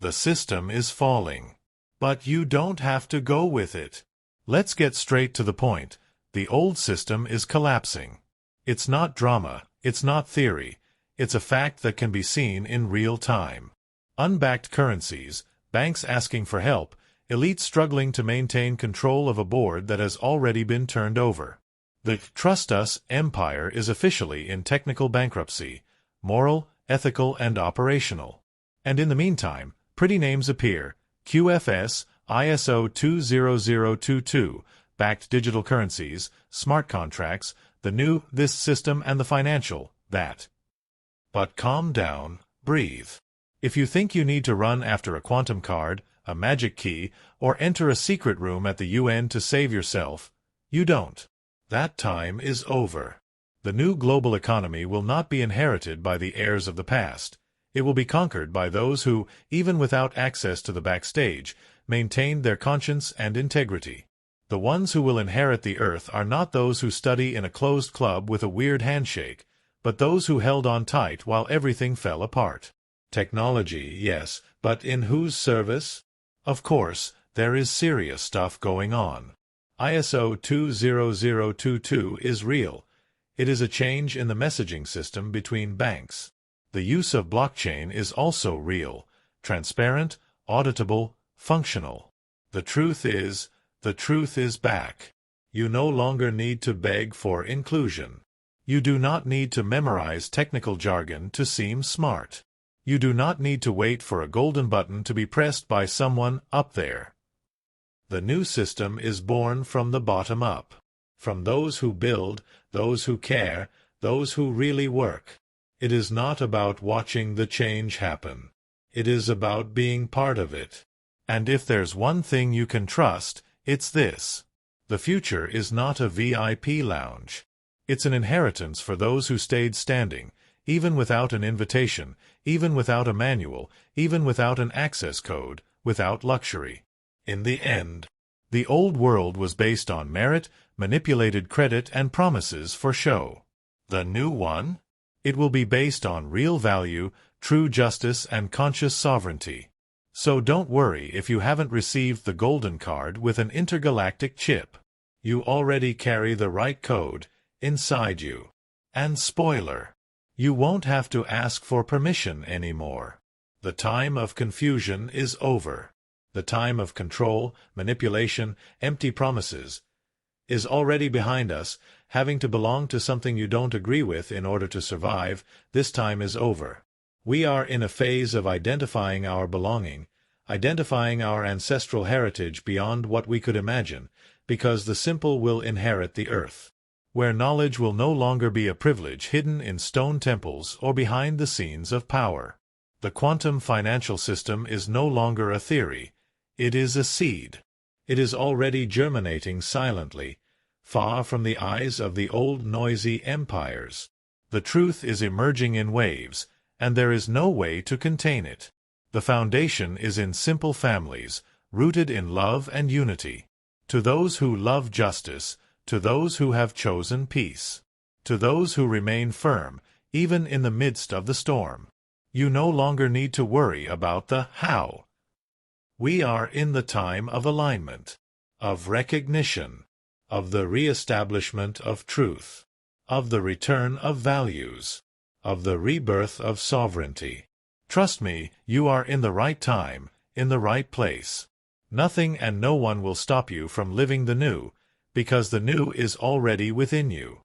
The system is falling. But you don't have to go with it. Let's get straight to the point. The old system is collapsing. It's not drama, it's not theory. It's a fact that can be seen in real time. Unbacked currencies, banks asking for help, elites struggling to maintain control of a board that has already been turned over. The "trust us" empire is officially in technical bankruptcy, moral, ethical, and operational. And in the meantime, pretty names appear: QFS, ISO 20022, backed digital currencies, smart contracts, the new this system, and the financial that. But calm down, breathe. If you think you need to run after a quantum card, a magic key, or enter a secret room at the UN to save yourself, you don't. That time is over. The new global economy will not be inherited by the heirs of the past. It will be conquered by those who, even without access to the backstage, maintained their conscience and integrity. The ones who will inherit the earth are not those who study in a closed club with a weird handshake, but those who held on tight while everything fell apart. Technology, yes, but in whose service? Of course, there is serious stuff going on. ISO 20022 is real. It is a change in the messaging system between banks. The use of blockchain is also real, transparent, auditable, functional. The truth is back. You no longer need to beg for inclusion. You do not need to memorize technical jargon to seem smart. You do not need to wait for a golden button to be pressed by someone up there. The new system is born from the bottom up, from those who build, those who care, those who really work. It is not about watching the change happen. It is about being part of it. And if there's one thing you can trust, it's this. The future is not a VIP lounge. It's an inheritance for those who stayed standing, even without an invitation, even without a manual, even without an access code, without luxury. In the end, the old world was based on merit, manipulated credit, and promises for show. The new one? It will be based on real value, true justice, and conscious sovereignty. So don't worry if you haven't received the golden card with an intergalactic chip. You already carry the right code inside you. And spoiler, you won't have to ask for permission anymore. The time of confusion is over. The time of control, manipulation, empty promises is already behind us. Having to belong to something you don't agree with in order to survive, this time is over. We are in a phase of identifying our belonging, identifying our ancestral heritage beyond what we could imagine, because the simple will inherit the earth, where knowledge will no longer be a privilege hidden in stone temples or behind the scenes of power. The quantum financial system is no longer a theory. It is a seed. It is already germinating silently, far from the eyes of the old noisy empires. The truth is emerging in waves, and there is no way to contain it. The foundation is in simple families, rooted in love and unity. To those who love justice, to those who have chosen peace, to those who remain firm, even in the midst of the storm. You no longer need to worry about the how. We are in the time of alignment, of recognition, of the re-establishment of truth, of the return of values, of the rebirth of sovereignty. Trust me, you are in the right time, in the right place. Nothing and no one will stop you from living the new, because the new is already within you.